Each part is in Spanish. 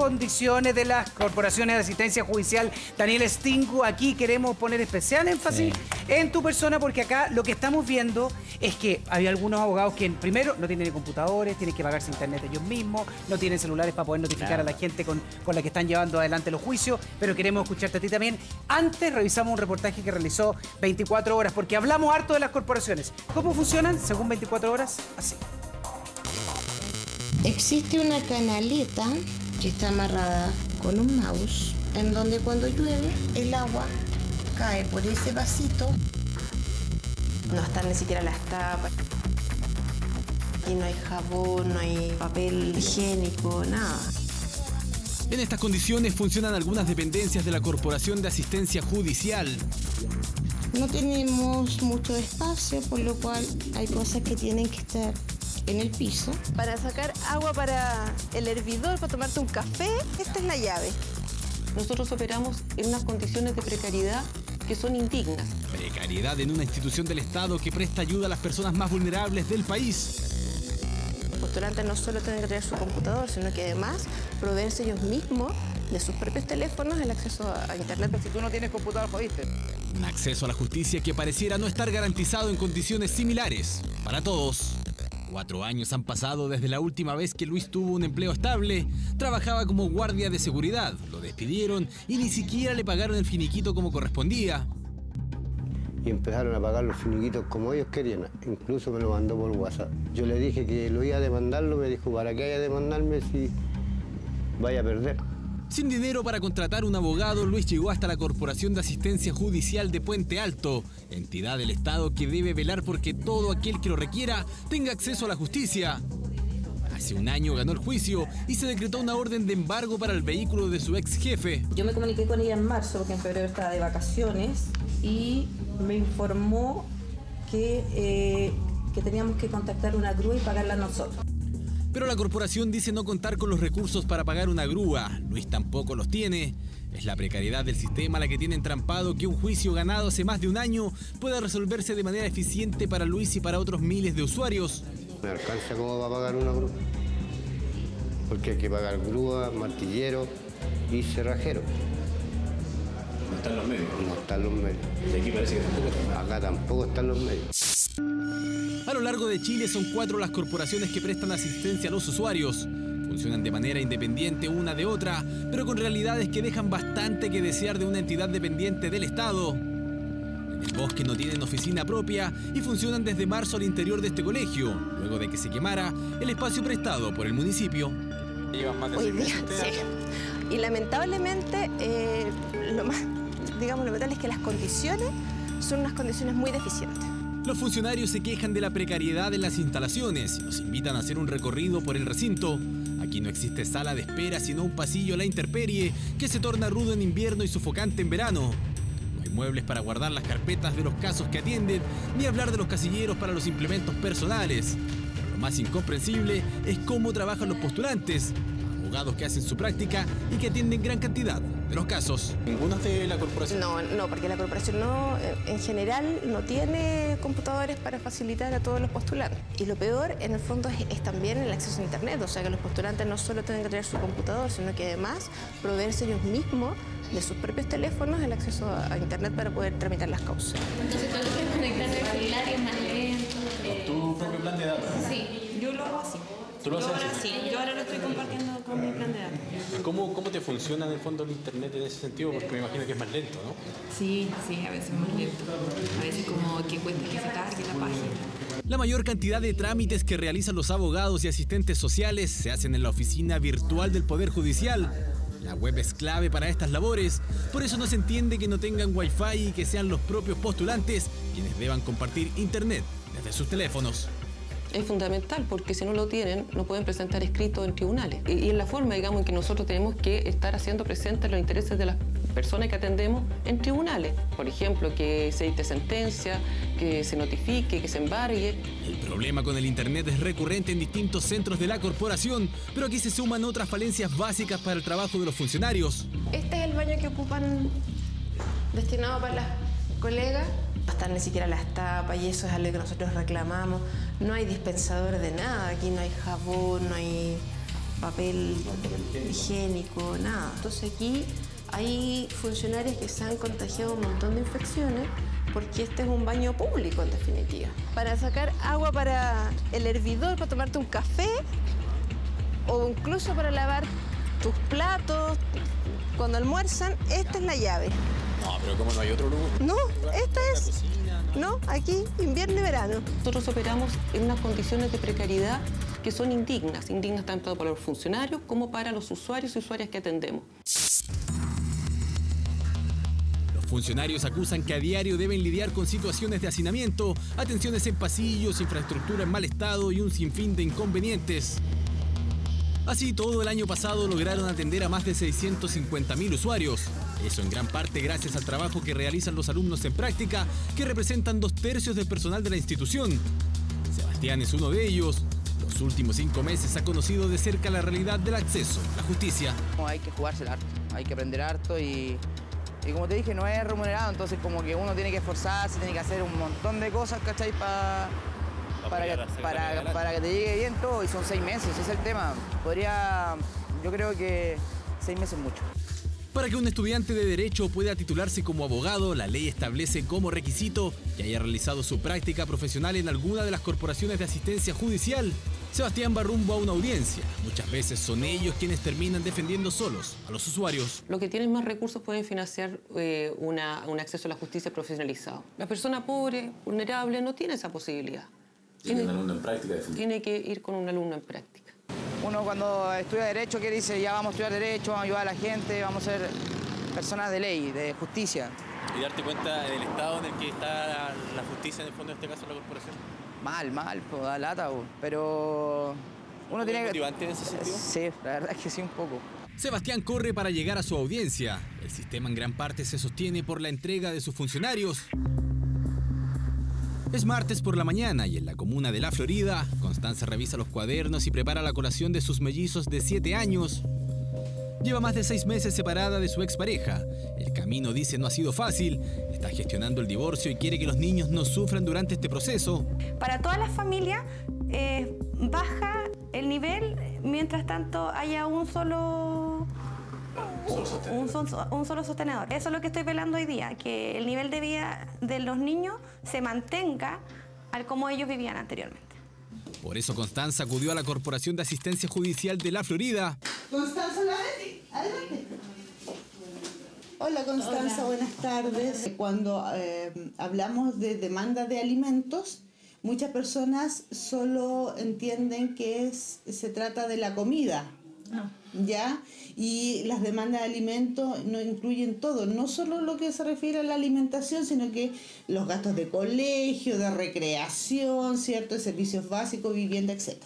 condiciones de las corporaciones de asistencia judicial. Daniel Stingu, aquí queremos poner especial énfasis en tu persona, porque acá lo que estamos viendo es que había algunos abogados que primero no tienen computadores, tienen que pagarse internet ellos mismos, no tienen celulares para poder notificar a la gente con la que están llevando adelante los juicios, pero queremos escucharte a ti también. Antes revisamos un reportaje que realizó 24 horas, porque hablamos harto de las corporaciones. ¿Cómo funcionan según 24 horas? Así. Existe una canaleta que está amarrada con un mouse, en donde cuando llueve el agua cae por ese vasito. No están ni siquiera las tapas. Aquí no hay jabón, no hay papel higiénico, nada. En estas condiciones funcionan algunas dependencias de la Corporación de Asistencia Judicial. No tenemos mucho espacio, por lo cual hay cosas que tienen que estar en el piso. Para sacar agua para el hervidor, para tomarte un café, esta es la llave. Nosotros operamos en unas condiciones de precariedad que son indignas. Precariedad en una institución del Estado que presta ayuda a las personas más vulnerables del país. Los postulantes no solo tienen que tener su computador, sino que además proveerse ellos mismos de sus propios teléfonos el acceso a internet. Si tú no tienes computador, jodiste. Un acceso a la justicia que pareciera no estar garantizado en condiciones similares para todos. 4 años han pasado desde la última vez que Luis tuvo un empleo estable. Trabajaba como guardia de seguridad, lo despidieron y ni siquiera le pagaron el finiquito como correspondía. Y empezaron a pagar los finiquitos como ellos querían. Incluso me lo mandó por WhatsApp. Yo le dije que lo iba a demandarlo, me dijo, ¿para qué haya a demandarme si vaya a perder? Sin dinero para contratar un abogado, Luis llegó hasta la Corporación de Asistencia Judicial de Puente Alto, entidad del Estado que debe velar porque todo aquel que lo requiera tenga acceso a la justicia. Hace un año ganó el juicio y se decretó una orden de embargo para el vehículo de su ex jefe. Yo me comuniqué con ella en marzo, porque en febrero estaba de vacaciones, y me informó que teníamos que contactar una grúa y pagarla nosotros. Pero la corporación dice no contar con los recursos para pagar una grúa. Luis tampoco los tiene. Es la precariedad del sistema la que tiene entrampado que un juicio ganado hace más de un año pueda resolverse de manera eficiente para Luis y para otros miles de usuarios. ¿Me alcanza cómo va a pagar una grúa? Porque hay que pagar grúa, martillero y cerrajero. No están los medios. No están los medios. Y aquí parece que tampoco están. Acá tampoco están los medios. A lo largo de Chile son 4 las corporaciones que prestan asistencia a los usuarios. Funcionan de manera independiente una de otra, pero con realidades que dejan bastante que desear de una entidad dependiente del Estado. En el Bosque no tienen oficina propia y funcionan desde marzo al interior de este colegio, luego de que se quemara el espacio prestado por el municipio. Llevan más de Hoy día, sí. Y lamentablemente, lo más, lamentable es que las condiciones son unas condiciones muy deficientes. Los funcionarios se quejan de la precariedad en las instalaciones y nos invitan a hacer un recorrido por el recinto. Aquí no existe sala de espera, sino un pasillo a la intemperie que se torna rudo en invierno y sofocante en verano. No hay muebles para guardar las carpetas de los casos que atienden, ni hablar de los casilleros para los implementos personales. Pero lo más incomprensible es cómo trabajan los postulantes, abogados que hacen su práctica y que atienden gran cantidad de los casos. ¿Ninguna de la corporación? No, porque la corporación en general no tiene computadores para facilitar a todos los postulantes. Y lo peor, en el fondo, es también el acceso a internet. O sea, que los postulantes no solo tienen que tener su computador, sino que además proveerse ellos mismos de sus propios teléfonos el acceso a internet para poder tramitar las causas. Entonces, cuando quieres conectarte al celular es más lento. ¿Tu propio plan de datos? Sí, yo lo hago así. ¿Tú lo haces así? Sí, yo ahora lo estoy compartiendo con mi plan de datos. ¿Cómo te funciona en el fondo el internet en ese sentido? Porque me imagino que es más lento, ¿no? Sí, a veces más lento. A veces como que cuesta que se cargue la página. La mayor cantidad de trámites que realizan los abogados y asistentes sociales se hacen en la oficina virtual del Poder Judicial. La web es clave para estas labores, por eso no se entiende que no tengan wifi y que sean los propios postulantes quienes deban compartir internet desde sus teléfonos. Es fundamental porque si no lo tienen no pueden presentar escritos en tribunales. Y es la forma, digamos, en que nosotros tenemos que estar haciendo presentes los intereses de las personas que atendemos en tribunales. Por ejemplo, que se dicte sentencia, que se notifique, que se embargue. El problema con el internet es recurrente en distintos centros de la corporación, pero aquí se suman otras falencias básicas para el trabajo de los funcionarios. Este es el baño que ocupan destinado para las colegas. No están ni siquiera las tapas y eso es algo que nosotros reclamamos. No hay dispensador de nada, aquí no hay jabón, no hay papel higiénico, nada. Entonces aquí hay funcionarios que se han contagiado un montón de infecciones porque este es un baño público en definitiva. Para sacar agua para el hervidor, para tomarte un café o incluso para lavar tus platos cuando almuerzan, esta es la llave. No, pero ¿cómo no hay otro lugar? No, esta es... Cocina, No, aquí invierno y verano. Nosotros operamos en unas condiciones de precariedad que son indignas tanto para los funcionarios como para los usuarios y usuarias que atendemos. Los funcionarios acusan que a diario deben lidiar con situaciones de hacinamiento, atenciones en pasillos, infraestructura en mal estado y un sinfín de inconvenientes. Así, todo el año pasado lograron atender a más de 650.000 usuarios. Eso en gran parte gracias al trabajo que realizan los alumnos en práctica, que representan 2/3 del personal de la institución. Sebastián es uno de ellos. Los últimos 5 meses ha conocido de cerca la realidad del acceso a la justicia. Hay que jugársela harto, hay que aprender harto y como te dije, no es remunerado, entonces como que uno tiene que esforzarse, tiene que hacer un montón de cosas, ¿cachai? Para que te llegue bien todo, y son 6 meses, ese es el tema. Yo creo que 6 meses es mucho. Para que un estudiante de Derecho pueda titularse como abogado, la ley establece como requisito que haya realizado su práctica profesional en alguna de las corporaciones de asistencia judicial. Sebastián va rumbo a una audiencia. Muchas veces son ellos quienes terminan defendiendo solos a los usuarios. Los que tienen más recursos pueden financiar un acceso a la justicia profesionalizado. La persona pobre, vulnerable, no tiene esa posibilidad. Tiene un alumno en práctica. Tiene que ir con un alumno en práctica. Uno cuando estudia Derecho, que dice, ya vamos a estudiar Derecho, vamos a ayudar a la gente, vamos a ser personas de ley, de justicia. Y darte cuenta del estado en el que está la justicia, en el fondo, en este caso, la corporación. Mal, pues da lata, pero uno tiene que... ¿Motivante en ese sentido? Sí, la verdad es que sí, un poco. Sebastián corre para llegar a su audiencia. El sistema en gran parte se sostiene por la entrega de sus funcionarios. Es martes por la mañana y en la comuna de La Florida, Constanza revisa los cuadernos y prepara la colación de sus mellizos de 7 años. Lleva más de 6 meses separada de su expareja. El camino, dice, no ha sido fácil. Está gestionando el divorcio y quiere que los niños no sufran durante este proceso. Para todas las familias baja el nivel, mientras tanto haya un solo sostenedor. Eso es lo que estoy velando hoy día, que el nivel de vida de los niños se mantenga al como ellos vivían anteriormente. Por eso Constanza acudió a la Corporación de Asistencia Judicial de La Florida. Constanza, adelante. Hola Constanza, buenas tardes. Cuando hablamos de demanda de alimentos, muchas personas solo entienden que se trata de la comida. ¿Ya? Y las demandas de alimentos no incluyen todo, no solo lo que se refiere a la alimentación, sino que los gastos de colegio, de recreación, ¿cierto? Servicios básicos, vivienda, etc.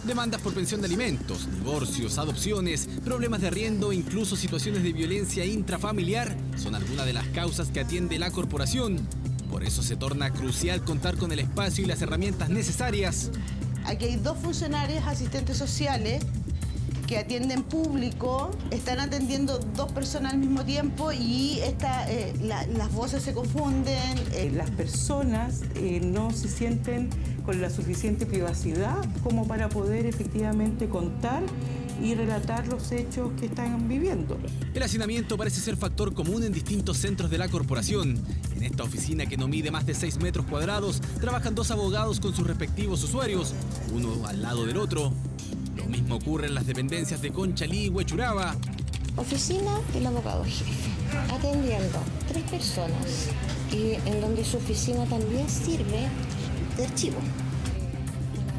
Demandas por pensión de alimentos, divorcios, adopciones, problemas de arriendo, incluso situaciones de violencia intrafamiliar son algunas de las causas que atiende la corporación. Por eso se torna crucial contar con el espacio y las herramientas necesarias. Aquí hay 2 funcionarios asistentes sociales que atienden público, están atendiendo 2 personas al mismo tiempo y las voces se confunden. Las personas no se sienten con la suficiente privacidad como para poder efectivamente contar y relatar los hechos que están viviendo. El hacinamiento parece ser factor común en distintos centros de la corporación. En esta oficina, que no mide más de 6 metros cuadrados, trabajan 2 abogados con sus respectivos usuarios, uno al lado del otro. Lo mismo ocurre en las dependencias de Conchalí y Huechuraba. Oficina del abogado jefe, atendiendo 3 personas y en donde su oficina también sirve de archivo.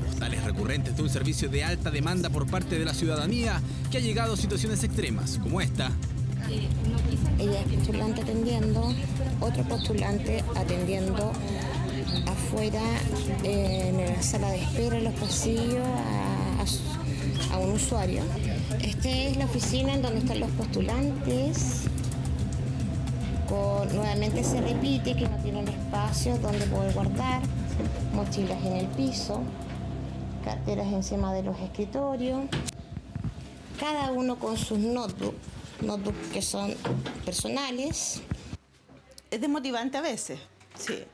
Postales recurrentes de un servicio de alta demanda por parte de la ciudadanía que ha llegado a situaciones extremas como esta. Ella es postulante atendiendo, otro postulante atendiendo afuera en la sala de espera, en los pasillos, a un usuario. Esta es la oficina en donde están los postulantes. Nuevamente se repite que no tienen espacios donde poder guardar, mochilas en el piso, carteras encima de los escritorios, cada uno con sus notebooks que son personales. Es desmotivante a veces, sí.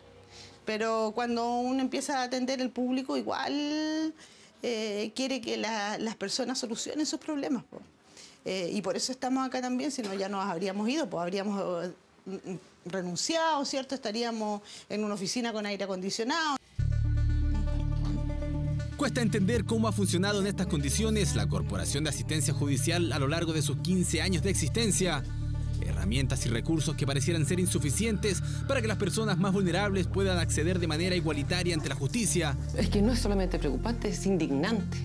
Pero cuando uno empieza a atender el público, igual quiere que las personas solucionen sus problemas, po. Y por eso estamos acá también, si no ya nos habríamos ido, pues habríamos renunciado, ¿cierto? Estaríamos en una oficina con aire acondicionado. Cuesta entender cómo ha funcionado en estas condiciones la Corporación de Asistencia Judicial a lo largo de sus 15 años de existencia. Herramientas y recursos que parecieran ser insuficientes para que las personas más vulnerables puedan acceder de manera igualitaria ante la justicia. Es que no es solamente preocupante, es indignante.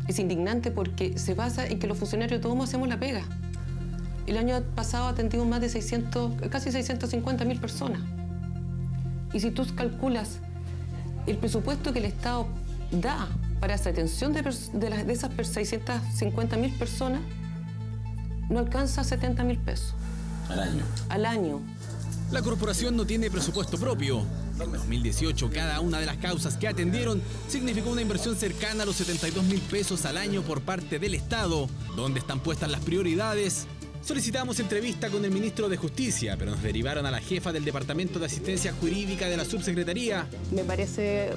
Es indignante porque se basa en que los funcionarios todos hacemos la pega. El año pasado atendimos más de casi 650.000 personas. Y si tú calculas el presupuesto que el Estado da para esa atención de esas 650.000 personas, no alcanza 70.000 pesos. ¿Al año? Al año. La corporación no tiene presupuesto propio. En 2018, cada una de las causas que atendieron significó una inversión cercana a los 72.000 pesos al año por parte del Estado. ¿Dónde están puestas las prioridades? Solicitamos entrevista con el ministro de Justicia, pero nos derivaron a la jefa del Departamento de Asistencia Jurídica de la Subsecretaría. Me parece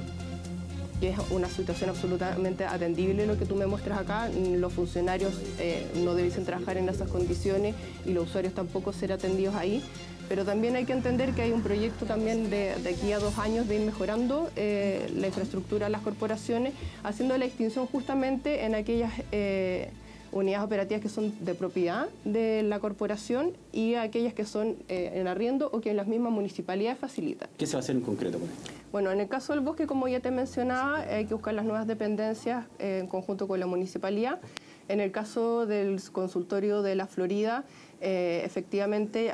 que es una situación absolutamente atendible lo que tú me muestras acá. Los funcionarios no debiesen trabajar en esas condiciones y los usuarios tampoco ser atendidos ahí. Pero también hay que entender que hay un proyecto también de aquí a 2 años de ir mejorando la infraestructura de las corporaciones, haciendo la distinción justamente en aquellas unidades operativas que son de propiedad de la corporación y aquellas que son en arriendo o que las mismas municipalidades facilitan. ¿Qué se va a hacer en concreto con esto? Bueno, en el caso del bosque, como ya te mencionaba, hay que buscar las nuevas dependencias en conjunto con la municipalidad. En el caso del consultorio de la Florida, efectivamente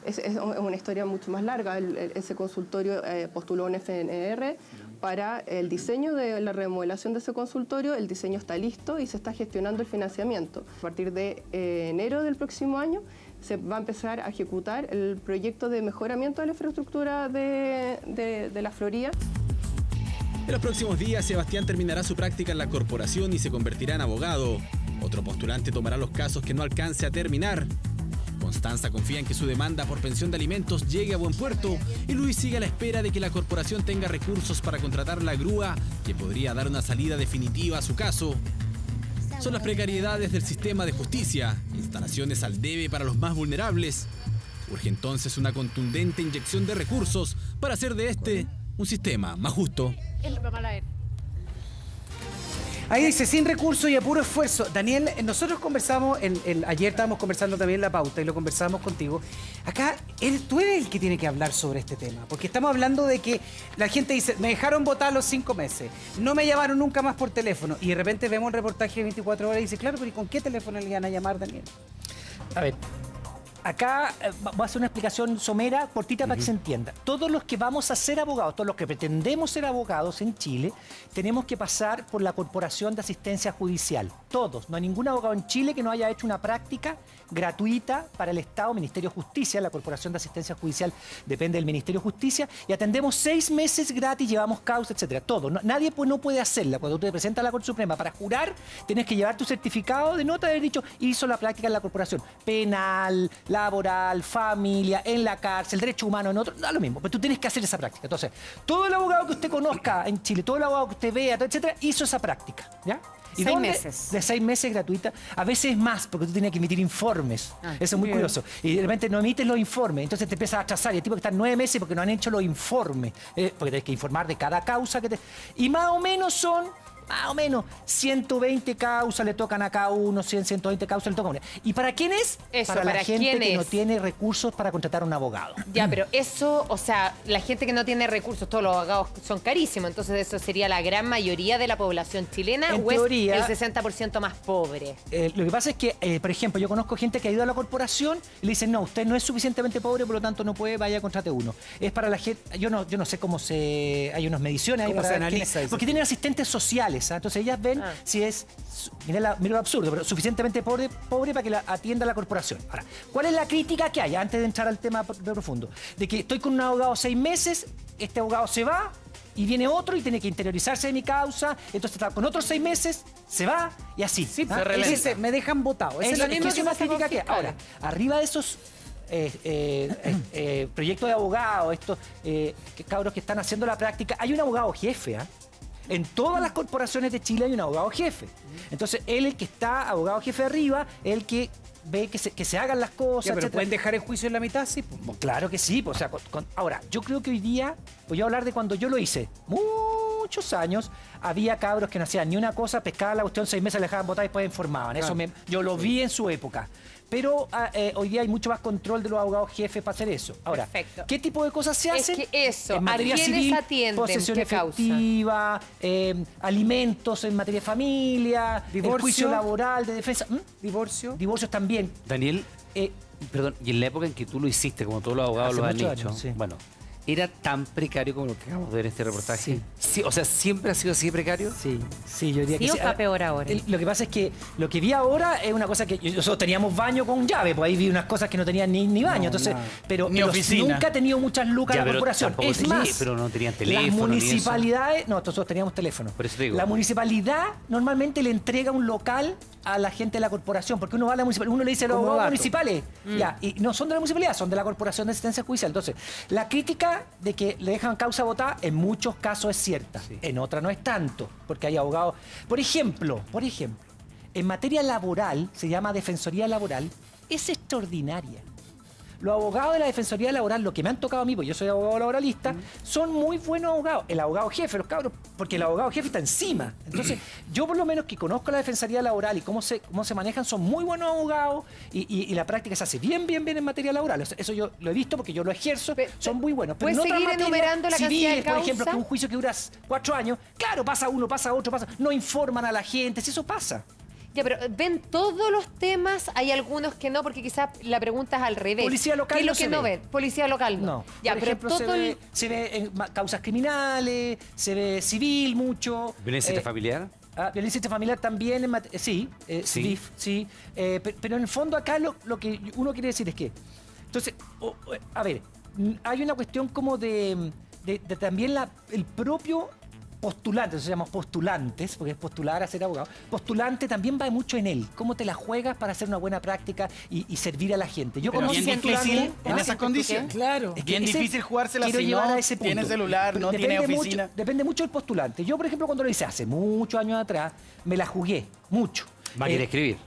es una historia mucho más larga. Ese consultorio postuló un FNR para el diseño de la remodelación de ese consultorio. El diseño está listo y se está gestionando el financiamiento. A partir de enero del próximo año se va a empezar a ejecutar el proyecto de mejoramiento de la infraestructura de la Florida. En los próximos días, Sebastián terminará su práctica en la corporación y se convertirá en abogado. Otro postulante tomará los casos que no alcance a terminar. Constanza confía en que su demanda por pensión de alimentos llegue a buen puerto y Luis sigue a la espera de que la corporación tenga recursos para contratar la grúa que podría dar una salida definitiva a su caso. Son las precariedades del sistema de justicia, instalaciones al debe para los más vulnerables. Urge entonces una contundente inyección de recursos para hacer de este un sistema más justo. Ahí dice, sin recursos y a puro esfuerzo. Daniel, nosotros conversamos, ayer estábamos conversando también en la pauta y lo conversábamos contigo. Acá, tú eres el que tiene que hablar sobre este tema, porque estamos hablando de que la gente dice, me dejaron votar los 5 meses, no me llamaron nunca más por teléfono, y de repente vemos el reportaje de 24 horas y dice, claro, pero ¿y con qué teléfono le iban a llamar, Daniel? A ver, acá voy a hacer una explicación somera, cortita, para que se entienda. Todos los que vamos a ser abogados, todos los que pretendemos ser abogados en Chile, tenemos que pasar por la Corporación de Asistencia Judicial. Todos. No hay ningún abogado en Chile que no haya hecho una práctica gratuita para el Estado, Ministerio de Justicia. La Corporación de Asistencia Judicial depende del Ministerio de Justicia y atendemos 6 meses gratis, llevamos causa, etcétera. Todo. Nadie no puede hacerla. Cuando tú te presentas a la Corte Suprema para jurar, tienes que llevar tu certificado de nota de haber dicho hizo la práctica en la Corporación. Penal, laboral, familia, en la cárcel, derecho humano, en otro, da lo mismo, pero tú tienes que hacer esa práctica. Entonces, todo el abogado que usted conozca en Chile, todo el abogado que usted vea, etcétera, hizo esa práctica, ¿ya? ¿Y 6 meses? De 6 meses gratuita. A veces más, porque tú tienes que emitir informes. Eso es muy curioso. Y de repente no emites los informes, entonces te empiezas a atrasar. Y el tipo que está 9 meses porque no han hecho los informes. Porque tienes que informar de cada causa que te... Y más o menos son... Más o menos 120 causas le tocan a cada uno, 120 causas le tocan a uno. ¿Y para quién es? Eso, para la gente que es? no tiene recursos para contratar a un abogado. Ya, pero eso, o sea, la gente que no tiene recursos, todos los abogados son carísimos, entonces eso sería la gran mayoría de la población chilena, en o teoría, es el 60% más pobre. Lo que pasa es que, por ejemplo, yo conozco gente que ha ido a la corporación y le dicen, no, usted no es suficientemente pobre, por lo tanto no puede, vaya, contrate uno. Es para la gente, yo no sé cómo hay unas mediciones ahí ¿Cómo para se analiza eso? porque tienen asistentes sociales, ¿ah? Entonces ellas ven si es, mira lo absurdo, pero suficientemente pobre para que la atienda la corporación. Ahora, ¿cuál es la crítica que hay? Antes de entrar al tema profundo, de que estoy con un abogado 6 meses, este abogado se va y viene otro y tiene que interiorizarse de mi causa, entonces está con otros 6 meses, se va y así. Sí, me dejan votado. Es la misma crítica que hay. Ahora, arriba de esos proyectos de abogados, estos cabros que están haciendo la práctica, hay un abogado jefe, En todas las corporaciones de Chile hay un abogado jefe. Entonces, él, el que está abogado jefe arriba, el que ve que se hagan las cosas. Ya, pero etcétera. ¿pueden dejar el juicio en la mitad? Sí. Pues claro que sí. Pues, o sea, ahora, yo creo que hoy día, voy a hablar de cuando yo lo hice. Muchos años, había cabros que no hacían ni una cosa, pescaban la cuestión 6 meses, le dejaban votar y después informaban. Claro. Yo lo vi en su época. Pero hoy día hay mucho más control de los abogados jefes para hacer eso. Ahora, perfecto. ¿Qué tipo de cosas se hacen? Es que eso, en materia ¿a quiénes civil, atienden? posesión ¿Qué efectiva, alimentos en materia de familia, divorcio, el juicio laboral, de defensa. Divorcio. Divorcios también. Daniel, perdón, y en la época en que tú lo hiciste, como todos los abogados lo han hecho, años, sí. Bueno, ¿era tan precario como lo que acabamos de ver en este reportaje? Sí. O sea, ¿siempre ha sido así de precario? Sí, yo diría que sí. ¿Sí o está peor ahora? Lo que pasa es que lo que vi ahora es una cosa que nosotros teníamos baño con llave, pues ahí vi unas cosas que no tenían ni baño, entonces, pero nunca ha tenido muchas lucas la corporación. Es más, pero no tenían teléfono. Las municipalidades, nosotros teníamos teléfono. Por eso te digo. La municipalidad normalmente le entrega un local a la gente de la corporación, porque uno va a la municipalidad, uno le dice a los abogados municipales, ya, y no son de la municipalidad, son de la Corporación de Asistencia Judicial. Entonces, la crítica de que le dejan causa votada en muchos casos es cierta, en otras no es tanto, porque hay abogados. Por ejemplo, en materia laboral, se llama defensoría laboral, es extraordinaria. Los abogados de la Defensoría Laboral, lo que me han tocado a mí, porque yo soy abogado laboralista, son muy buenos abogados. El abogado jefe, los cabros, porque el abogado jefe está encima. Entonces, yo por lo menos que conozco la Defensoría Laboral y cómo se manejan, son muy buenos abogados y la práctica se hace bien en materia laboral. Eso yo lo he visto porque yo lo ejerzo, son muy buenos. Pero ¿puedes seguir enumerando la cantidad de causas? Por ejemplo, que un juicio que dura 4 años, claro, pasa uno, pasa otro, no informan a la gente, si eso pasa. Ya, pero ¿ven todos los temas? Hay algunos que no, porque quizás la pregunta es al revés. Policía local ¿Qué es lo no que se no ve? ven? Policía local no. No. Ya, por pero ejemplo, todo se ve en causas criminales, se ve civil mucho. ¿Violencia familiar? Violencia familiar también, sí. Pero en el fondo acá lo que uno quiere decir es que... Entonces, a ver, hay una cuestión como de también el propio... Postulantes, eso se llama postulantes, porque es postular a ser abogado. Postulante también va mucho en él. ¿Cómo te la juegas para hacer una buena práctica y servir a la gente? Yo pero como bien difícil en esas condiciones. Claro. Es bien difícil jugársela si no tiene celular, no tiene oficina. Depende mucho del postulante. Yo, por ejemplo, cuando lo hice hace muchos años atrás, me la jugué mucho. Máquina de escribir.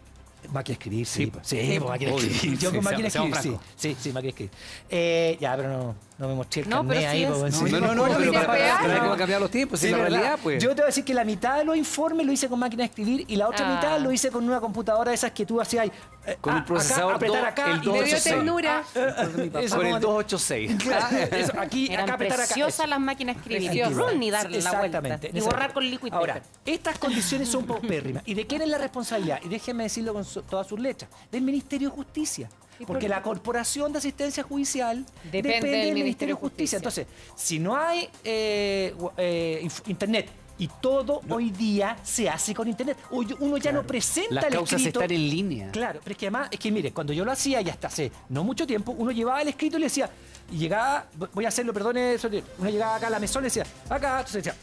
Máquina de escribir, sí. pues Máquina de escribir. Yo con máquina de escribir, sí, máquina de escribir. Ya, pero no me mostré el carnet ahí. No, pero ¿cómo han cambiado los tiempos? Sí, la realidad, pues. Yo te voy a decir que la mitad de los informes lo hice con máquina de escribir y la otra mitad lo hice con una computadora de esas que tú hacías con un procesador apretar acá, el 286. Con el 286. Aquí, eran acá, apretar acá. preciosas las máquinas de escribir. Ni darle la vuelta. Y borrar con liquid paper. Ahora, estas condiciones son paupérrimas. ¿Y de quién es la responsabilidad? Y déjenme decirlo con todas sus letras. Del Ministerio de Justicia. Porque la Corporación de Asistencia Judicial depende del Ministerio de Justicia. Entonces, si no hay internet y todo hoy día se hace con internet, uno ya no presenta el escrito. Las causas están en línea. Claro, pero es que además, mire, cuando yo lo hacía y hasta hace no mucho tiempo, uno llevaba el escrito y le decía, y llegaba, voy a hacerlo, perdone, uno llegaba acá a la mesona y decía, acá, entonces decía,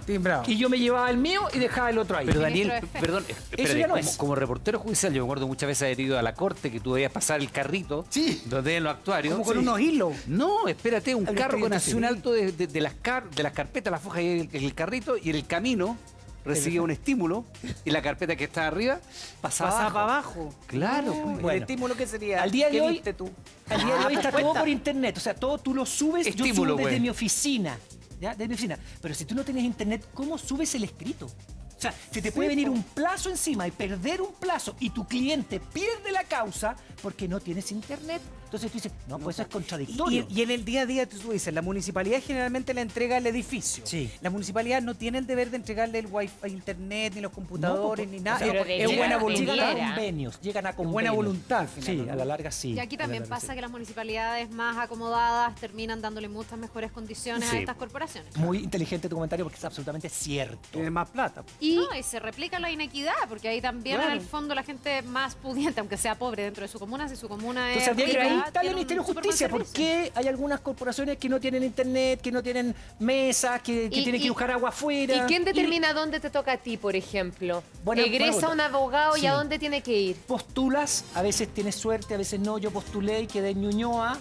timbrado. Y yo me llevaba el mío y dejaba el otro ahí. Pero Daniel, perdón, eso ya no es. Como reportero judicial, yo me acuerdo muchas veces haber ido a la corte que tú debías pasar el carrito donde en los actuarios. Como con unos hilos. No, espérate, un carro con así un alto de las carpetas, las fojas y el carrito, y en el camino recibía un estímulo y la carpeta que estaba arriba pasaba para abajo. Claro. Bueno, ¿el estímulo qué sería? Al día de hoy, tú? Al día de hoy está todo por internet. O sea, todo tú lo subes, estímulo, yo subo desde mi oficina. ¿Ya? Desde mi oficina. Pero si tú no tienes internet, ¿cómo subes el escrito? O sea, se te puede venir un plazo encima y perder un plazo y tu cliente pierde la causa porque no tienes internet. Entonces tú dices, no, pues eso es contradictorio. Y en el día a día tú dices, la municipalidad generalmente le entrega el edificio. Sí. La municipalidad no tiene el deber de entregarle el wifi, internet, ni los computadores, ni nada. Pero es buena voluntad. Llegan a convenios. Buena voluntad. Sí, a la larga sí. Y aquí también pasa que las municipalidades más acomodadas terminan dándole muchas mejores condiciones a estas corporaciones. Muy inteligente tu comentario porque es absolutamente cierto. Tiene más plata. Y se replica la inequidad, porque ahí también en el fondo la gente más pudiente, aunque sea pobre dentro de su comuna, si su comuna es rica, está el Ministerio de Justicia. ¿Por qué hay algunas corporaciones que no tienen internet, que no tienen mesas, que tienen que buscar agua afuera? ¿Y quién determina dónde te toca a ti, por ejemplo? Bueno, egresa un abogado y a dónde tiene que ir. Postulas, a veces tienes suerte, a veces no. Yo postulé y quedé en Ñuñoa,